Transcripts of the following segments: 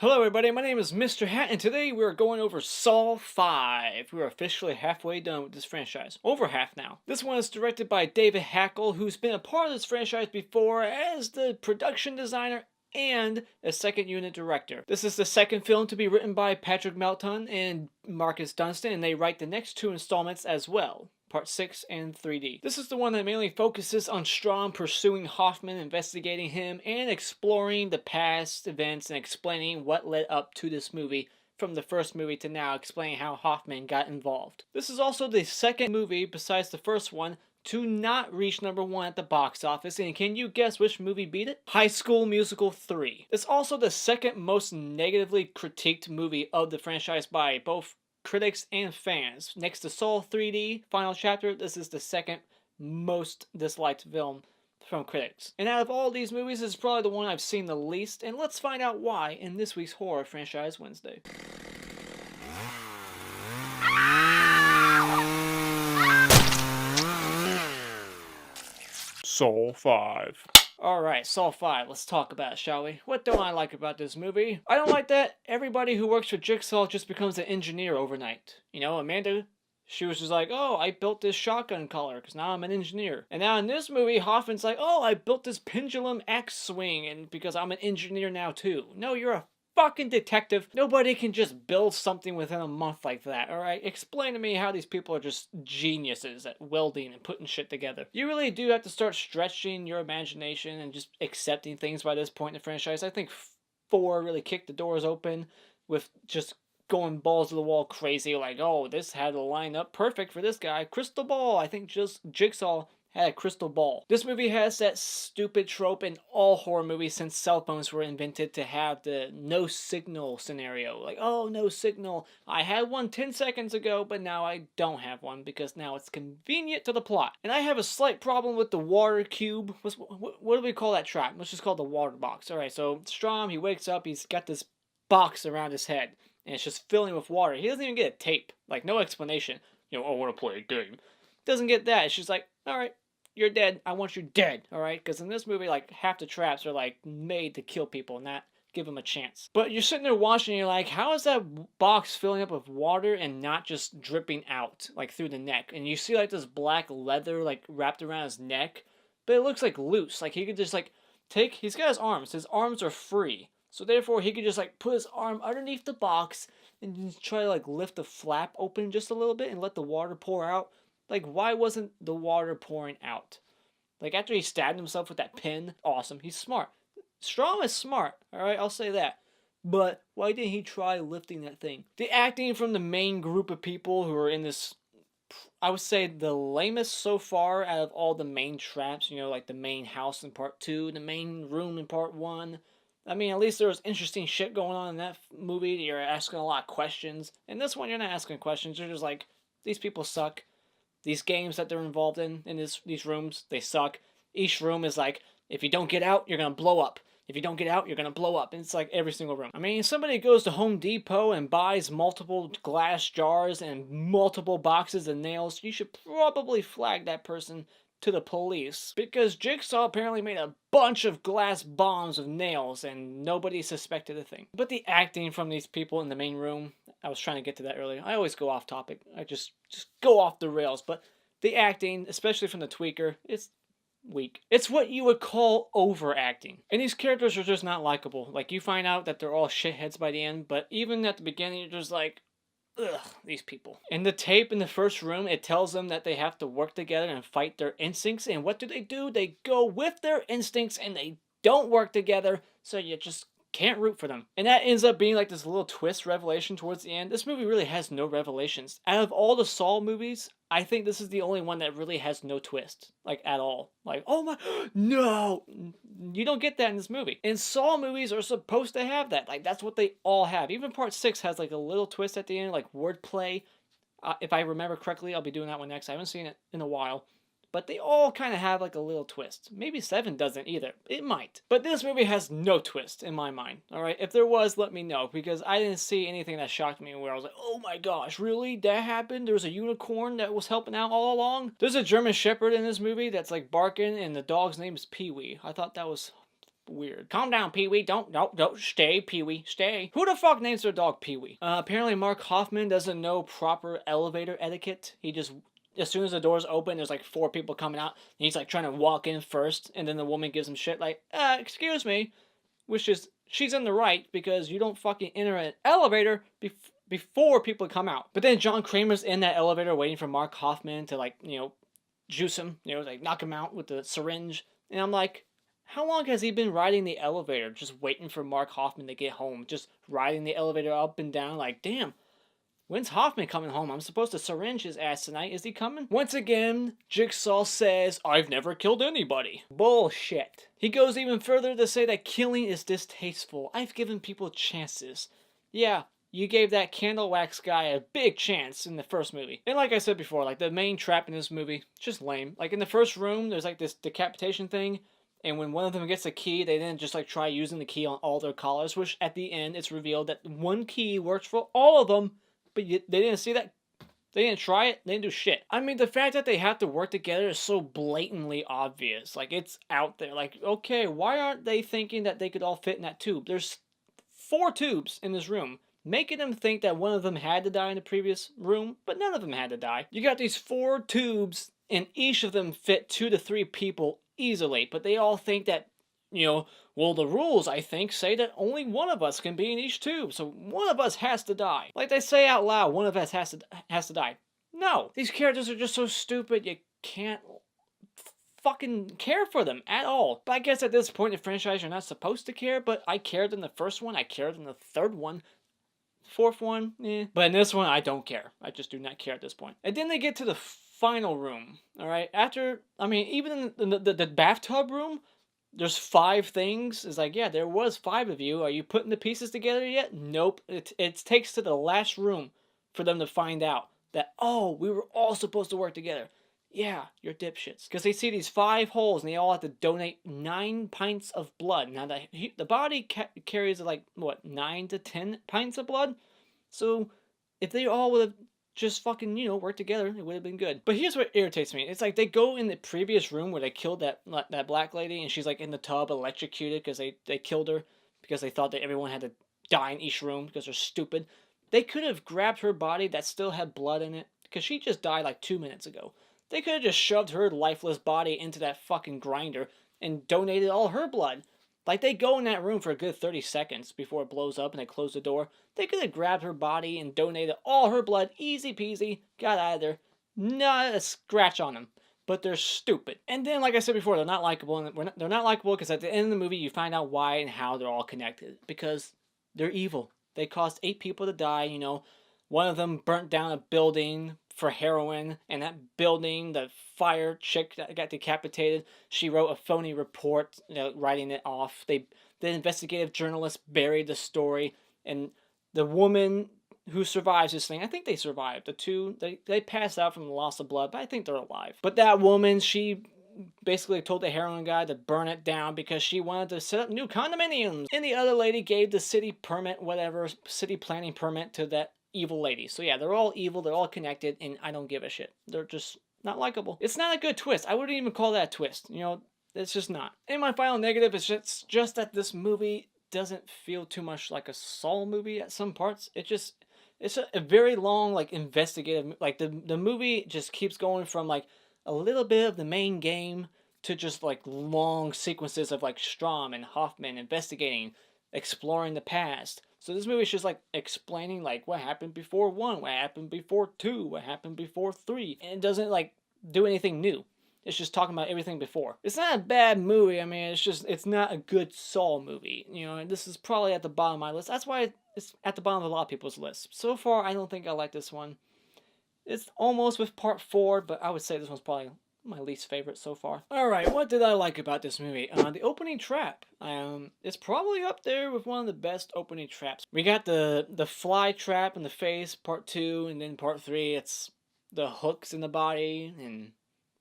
Hello everybody, my name is Mr. Hat, and today we're going over Saw 5. We're officially halfway done with this franchise. Over half now. This one is directed by David Hackle, who's been a part of this franchise before as the production designer and a second unit director. This is the second film to be written by Patrick Melton and Marcus Dunstan, and they write the next two installments as well. Part 6 and 3D. This is the one that mainly focuses on Strahm pursuing Hoffman, investigating him, and exploring the past events and explaining what led up to this movie from the first movie to now, explaining how Hoffman got involved. This is also the second movie, besides the first one, to not reach #1 at the box office, and can you guess which movie beat it? High School Musical 3. It's also the second most negatively critiqued movie of the franchise by both critics and fans. Next to Saw 3D Final Chapter, this is the second most disliked film from critics. And out of all these movies, this is probably the one I've seen the least, and let's find out why in this week's Horror Franchise Wednesday. Saw 5. Alright, Saw 5, let's talk about it, shall we? What don't I like about this movie? I don't like that everybody who works for Jigsaw just becomes an engineer overnight. You know, Amanda, she was just like, oh, I built this shotgun collar because now I'm an engineer. And now in this movie, Hoffman's like, oh, I built this pendulum axe swing and because I'm an engineer now too. No, you're a fucking detective. Nobody can just build something within a month like that, alright? Explain to me how these people are just geniuses at welding and putting shit together. You really do have to start stretching your imagination and just accepting things by this point in the franchise. I think 4 really kicked the doors open with just going balls to the wall crazy, like, oh, this had to line up perfect for this guy. Crystal ball. I think just Jigsaw had a crystal ball. This movie has that stupid trope in all horror movies since cell phones were invented to have the no signal scenario. Like, oh, no signal. I had one 10 seconds ago, but now I don't have one because now it's convenient to the plot. And I have a slight problem with the water cube. What do we call that trap? Let's just call it the water box. Alright, so Strahm, he wakes up, he's got this box around his head, and it's just filling with water. He doesn't even get a tape. Like, no explanation. You know, I want to play a game. Doesn't get that. It's just like, alright, you're dead. I want you dead, alright? Because in this movie, like, half the traps are, like, made to kill people, not give them a chance. But you're sitting there watching, and you're like, how is that box filling up with water and not just dripping out, like, through the neck? And you see, like, this black leather, like, wrapped around his neck, but it looks, like, loose. Like, he could just, like, he's got his arms. His arms are free. So therefore, he could just, like, put his arm underneath the box and just try to, like, lift the flap open just a little bit and let the water pour out. Like, why wasn't the water pouring out? Like, after he stabbed himself with that pin, awesome. He's smart. Strahm is smart, alright? I'll say that. But why didn't he try lifting that thing? The acting from the main group of people who are in this, I would say the lamest so far out of all the main traps, you know, like the main house in part 2, the main room in part 1. I mean, at least there was interesting shit going on in that movie. You're asking a lot of questions. In this one, you're not asking questions. You're just like, these people suck. These games that they're involved in these rooms, they suck. Each room is like, if you don't get out, you're going to blow up. If you don't get out, you're going to blow up. And it's like every single room. I mean, somebody goes to Home Depot and buys multiple glass jars and multiple boxes of nails, you should probably flag that person to the police, because Jigsaw apparently made a bunch of glass bombs of nails and nobody suspected a thing. But the acting from these people in the main room, I was trying to get to that earlier. I always go off topic. I just go off the rails. But the acting, especially from the tweaker, it's weak. It's what you would call overacting. And these characters are just not likable. Like, you find out that they're all shitheads by the end, but even at the beginning, you're just like, ugh, these people. In the tape in the first room, it tells them that they have to work together and fight their instincts. And what do? They go with their instincts and they don't work together, so you just can't root for them. And that ends up being like this little twist revelation towards the end. This movie really has no revelations. Out of all the Saw movies, I think this is the only one that really has no twist. Like, at all. Like, oh my, no! You don't get that in this movie. And Saw movies are supposed to have that. Like, that's what they all have. Even part 6 has like a little twist at the end, like wordplay. If I remember correctly, I'll be doing that one next. I haven't seen it in a while. But they all kind of have like a little twist. Maybe 7 doesn't either. It might. But this movie has no twist in my mind. Alright, if there was, let me know. Because I didn't see anything that shocked me where I was like, oh my gosh, really? That happened? There was a unicorn that was helping out all along? There's a German Shepherd in this movie that's like barking and the dog's name is Pee-wee. I thought that was weird. Calm down, Pee-wee. Don't. Stay, Pee-wee. Stay. Who the fuck names their dog Pee-wee? Apparently Mark Hoffman doesn't know proper elevator etiquette. He just, as soon as the doors open, there's like 4 people coming out, and he's like trying to walk in first, and then the woman gives him shit like, excuse me. Which is, she's in the right, because you don't fucking enter an elevator before people come out. But then John Kramer's in that elevator waiting for Mark Hoffman to, like, juice him, like knock him out with the syringe. And I'm like, how long has he been riding the elevator, just waiting for Mark Hoffman to get home, just riding the elevator up and down? Like, damn, when's Hoffman coming home? I'm supposed to syringe his ass tonight. Is he coming? Once again, Jigsaw says, I've never killed anybody. Bullshit. He goes even further to say that killing is distasteful. I've given people chances. Yeah, you gave that candle wax guy a big chance in the first movie. And like I said before, like, the main trap in this movie, just lame. Like, in the first room, there's like this decapitation thing, and when one of them gets a key, they then just like try using the key on all their collars, which at the end, it's revealed that one key works for all of them, but they didn't see that. They didn't try it. They didn't do shit. I mean, the fact that they have to work together is so blatantly obvious. Like, it's out there. Like, okay, why aren't they thinking that they could all fit in that tube? There's 4 tubes in this room, making them think that one of them had to die in the previous room, but none of them had to die. You got these 4 tubes, and each of them fit 2 to 3 people easily, but they all think that, well, the rules, I think, say that only one of us can be in each tube, so one of us has to die. Like, they say out loud, one of us has to die. No, these characters are just so stupid, you can't fucking care for them at all. But I guess at this point in the franchise, you're not supposed to care, but I cared in the first one, I cared in the third one. 4th one, eh. But in this one, I don't care. I just do not care at this point. And then they get to the final room, alright? After, I mean, even in the bathtub room, there's 5 things. It's like, yeah, there was 5 of you. Are you putting the pieces together yet? Nope. It takes to the last room for them to find out that, oh, we were all supposed to work together. Yeah, you're dipshits. Because they see these 5 holes, and they all have to donate 9 pints of blood. Now, the body carries, like, what, 9 to 10 pints of blood? So, if they all would have just fucking, worked together, it would have been good. But here's what irritates me. It's like, they go in the previous room where they killed that black lady, and she's, like, in the tub, electrocuted, because they killed her, because they thought that everyone had to die in each room, because they're stupid. They could have grabbed her body that still had blood in it, because she just died, like, 2 minutes ago. They could have just shoved her lifeless body into that fucking grinder and donated all her blood. Like, they go in that room for a good 30 seconds before it blows up and they close the door. They could have grabbed her body and donated all her blood, easy peasy, got out of there. Not a scratch on them. But they're stupid. And then, like I said before, they're not likable. And they're not likable because at the end of the movie, you find out why and how they're all connected. Because they're evil. They caused 8 people to die, One of them burnt down a building for heroin, and that building, the fire chick that got decapitated, she wrote a phony report, writing it off. The investigative journalist buried the story, and the woman who survives this thing, I think they survived. The 2, they passed out from the loss of blood, but I think they're alive. But that woman, she basically told the heroin guy to burn it down because she wanted to set up new condominiums. And the other lady gave the city permit, whatever, city planning permit to that evil lady. So yeah, they're all evil, they're all connected, and I don't give a shit. They're just not likable. It's not a good twist. I wouldn't even call that a twist. It's just not. And my final negative is just that this movie doesn't feel too much like a Saw movie at some parts. It's a very long, like, investigative, like, the movie just keeps going from, like, a little bit of the main game to just, like, long sequences of, like, Strahm and Hoffman investigating, exploring the past. So this movie is just, like, explaining, like, what happened before 1, what happened before 2, what happened before 3. And it doesn't, like, do anything new. It's just talking about everything before. It's not a bad movie. I mean, it's not a good Saw movie. And this is probably at the bottom of my list. That's why it's at the bottom of a lot of people's lists. So far, I don't think I like this one. It's almost with part 4, but I would say this one's probably my least favorite so far. Alright, what did I like about this movie? The opening trap. It's probably up there with one of the best opening traps. We got the fly trap in the face, part 2, and then part 3, it's the hooks in the body, and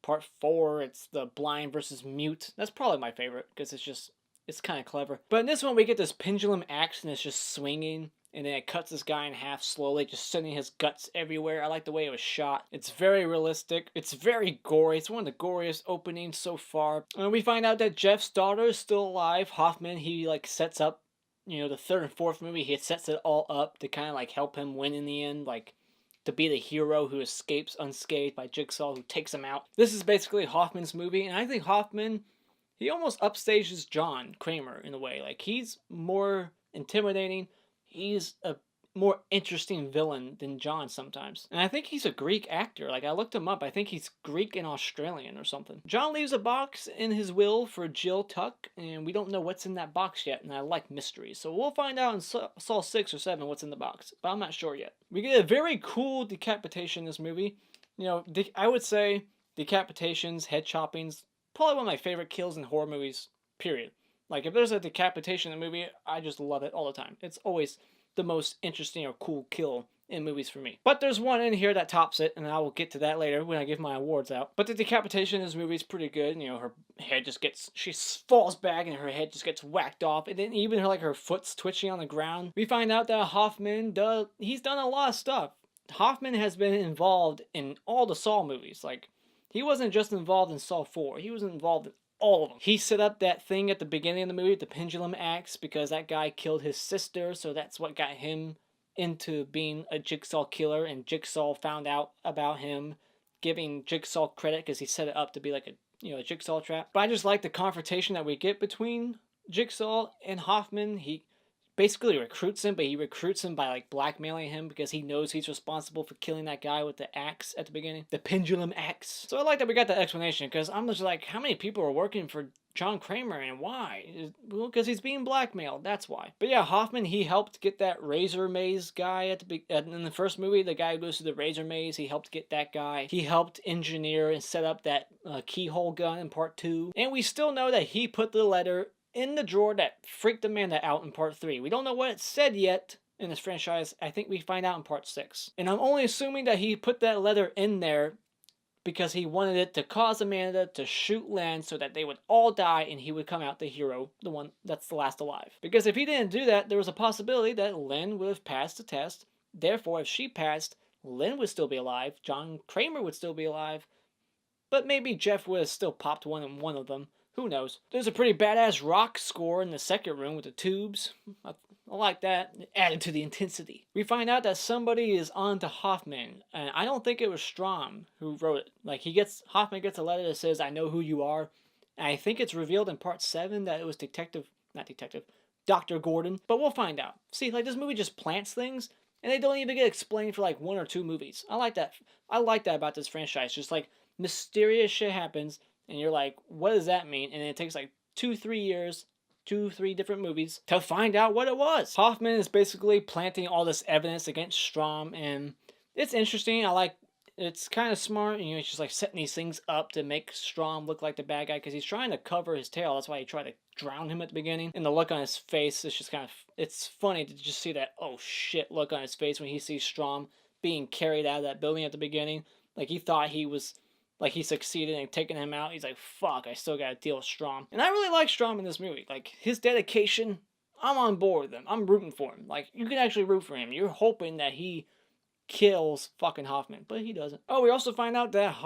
part 4, it's the blind versus mute. That's probably my favorite, because it's kind of clever. But in this one, we get this pendulum axe, and it's just swinging, and then it cuts this guy in half slowly, just sending his guts everywhere. I like the way it was shot. It's very realistic. It's very gory. It's one of the goriest openings so far. And we find out that Jeff's daughter is still alive. Hoffman, he like sets up, the third and fourth movie, he sets it all up to kind of like help him win in the end, like to be the hero who escapes unscathed by Jigsaw, who takes him out. This is basically Hoffman's movie, and I think Hoffman, he almost upstages John Kramer in a way. Like, he's more intimidating. He's a more interesting villain than John sometimes. And I think he's a Greek actor. Like, I looked him up. I think he's Greek and Australian or something. John leaves a box in his will for Jill Tuck, and we don't know what's in that box yet, and I like mysteries. So we'll find out in Saw 6 or 7 what's in the box, but I'm not sure yet. We get a very cool decapitation in this movie. I would say decapitations, head choppings, probably one of my favorite kills in horror movies, period. Like, if there's a decapitation in a movie, I just love it all the time. It's always the most interesting or cool kill in movies for me. But there's one in here that tops it, and I will get to that later when I give my awards out. But the decapitation in this movie is pretty good. Her head just gets, she falls back and her head just gets whacked off. And then even her foot's twitching on the ground. We find out that Hoffman, he's done a lot of stuff. Hoffman has been involved in all the Saw movies. Like, he wasn't just involved in Saw 4. He was involved in all of them. He set up that thing at the beginning of the movie, the pendulum axe, because that guy killed his sister, so that's what got him into being a Jigsaw killer, and Jigsaw found out about him, giving Jigsaw credit because he set it up to be like a Jigsaw trap. But I just like the confrontation that we get between Jigsaw and Hoffman. He basically recruits him, but he recruits him by blackmailing him because he knows he's responsible for killing that guy with the axe at the beginning, the pendulum axe. So I like that we got that explanation, because I'm just like, how many people are working for John Kramer and why? Well, because he's being blackmailed, that's why. But yeah, Hoffman, he helped get that razor maze guy in the first movie, the guy who goes to the razor maze, he helped get that guy. He helped engineer and set up that keyhole gun in part 2. And we still know that he put the letter in the drawer that freaked Amanda out in part 3. We don't know what it said yet in this franchise. I think we find out in part 6. And I'm only assuming that he put that letter in there because he wanted it to cause Amanda to shoot Len so that they would all die and he would come out the hero, the one that's the last alive. Because if he didn't do that, there was a possibility that Len would have passed the test. Therefore, if she passed, Len would still be alive, John Kramer would still be alive, but maybe Jeff would have still popped one of them. Who knows? There's a pretty badass rock score in the second room with the tubes. I like that. It added to the intensity. We find out that somebody is on to Hoffman, and I don't think it was Strahm who wrote it. Like, Hoffman gets a letter that says, "I know who you are." And I think it's revealed in part 7 that it was Dr. Gordon. But we'll find out. See, this movie just plants things, and they don't even get explained for 1 or 2 movies. I like that. I like that about this franchise. Just mysterious shit happens, and you're like, what does that mean? And it takes 2-3 years, 2-3 different movies to find out what it was. Hoffman is basically planting all this evidence against Strahm, and it's interesting. It's kind of smart. He's just setting these things up to make Strahm look like the bad guy because he's trying to cover his tail. That's why he tried to drown him at the beginning. And the look on his face is just it's funny to just see that, oh shit, look on his face when he sees Strahm being carried out of that building at the beginning. He thought he was, he succeeded in taking him out. He's like, fuck, I still gotta deal with Strahm. And I really like Strahm in this movie. His dedication, I'm on board with him. I'm rooting for him. You can actually root for him. You're hoping that he kills fucking Hoffman, but he doesn't. Oh, we also find out that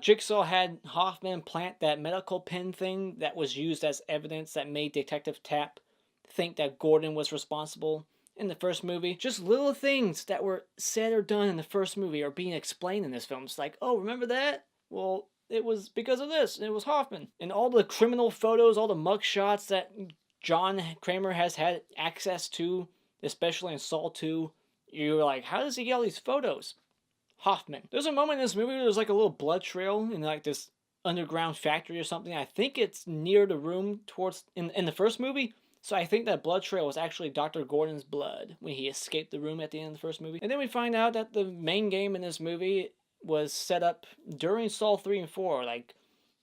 Jigsaw had Hoffman plant that medical pen thing that was used as evidence that made Detective Tapp think that Gordon was responsible in the first movie. Just little things that were said or done in the first movie are being explained in this film. It's oh, remember that? Well, it was because of this. It was Hoffman. And all the criminal photos, all the mugshots that John Kramer has had access to, especially in Saw 2, you're like, how does he get all these photos? Hoffman. There's a moment in this movie where there's a little blood trail in this underground factory or something. I think it's near the room in the first movie. So I think that blood trail was actually Dr. Gordon's blood when he escaped the room at the end of the first movie. And then we find out that the main game in this movie was set up during Saw 3 and 4.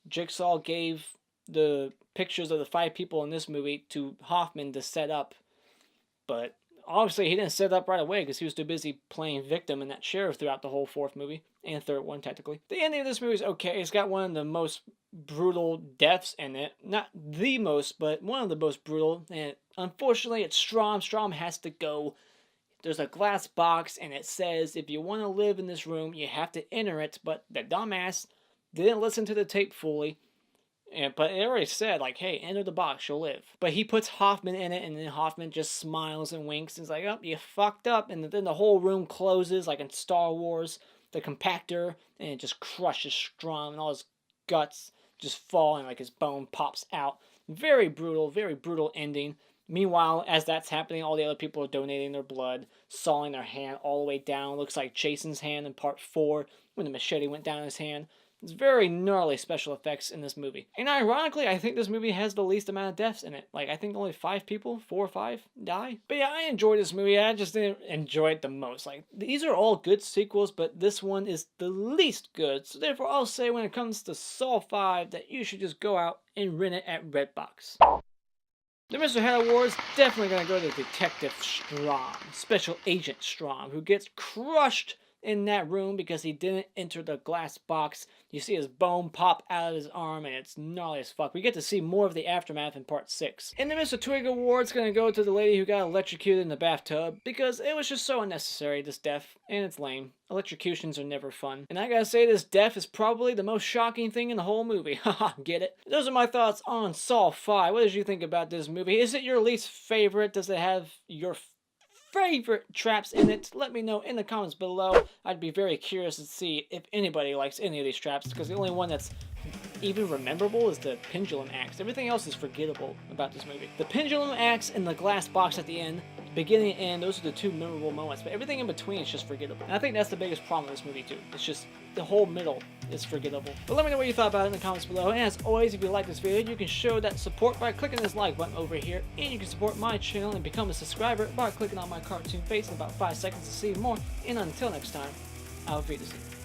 Jigsaw gave the pictures of the 5 people in this movie to Hoffman to set up. But obviously he didn't set it up right away because he was too busy playing victim in that sheriff throughout the whole fourth movie, and third one technically. The ending of this movie is okay. It's got one of the most brutal deaths in it. Not the most, but one of the most brutal. And unfortunately, it's Strahm. Strahm has to go. There's a glass box, and it says if you want to live in this room, you have to enter it. But the dumbass didn't listen to the tape fully. But it already said, like, hey, enter the box, you'll live. But he puts Hoffman in it, and then Hoffman just smiles and winks. And is like, oh, you fucked up. And then the whole room closes, like in Star Wars, the compactor, and it just crushes Strahm, and all his guts just fall, and like his bone pops out. Very brutal ending. Meanwhile, as that's happening, all the other people are donating their blood, sawing their hand all the way down. Looks like Jason's hand in part 4, when the machete went down his hand. It's very gnarly special effects in this movie. And ironically, I think this movie has the least amount of deaths in it. Like, I think only 5 people, 4 or 5, die. But yeah, I enjoyed this movie. I just didn't enjoy it the most. Like, these are all good sequels, but this one is the least good. So therefore, I'll say when it comes to Saw 5 that you should just go out and rent it at Redbox. The Mr. Head Award is definitely going to go to Detective Strahm, Special Agent Strahm, who gets crushed in that room because he didn't enter the glass box. You see his bone pop out of his arm, and it's gnarly as fuck. We get to see more of the aftermath in part 6. And the Mr. Twig Award's gonna go to the lady who got electrocuted in the bathtub because it was just so unnecessary, this death, and it's lame. Electrocutions are never fun. And I gotta say, this death is probably the most shocking thing in the whole movie. Haha, get it? Those are my thoughts on Saw 5. What did you think about this movie? Is it your least favorite? Does it have your favorite traps in it? Let me know in the comments below. I'd be very curious to see if anybody likes any of these traps, because the only one that's even rememberable is the pendulum axe. Everything else is forgettable about this movie. The pendulum axe and the glass box at the end, beginning and end, those are the 2 memorable moments, but everything in between is just forgettable. And I think that's the biggest problem with this movie too. It's just the whole middle is forgettable. But let me know what you thought about it in the comments below. And as always, if you like this video, you can show that support by clicking this like button over here, and you can support my channel and become a subscriber by clicking on my cartoon face in about 5 seconds to see more. And until next time, auf Wiedersehen.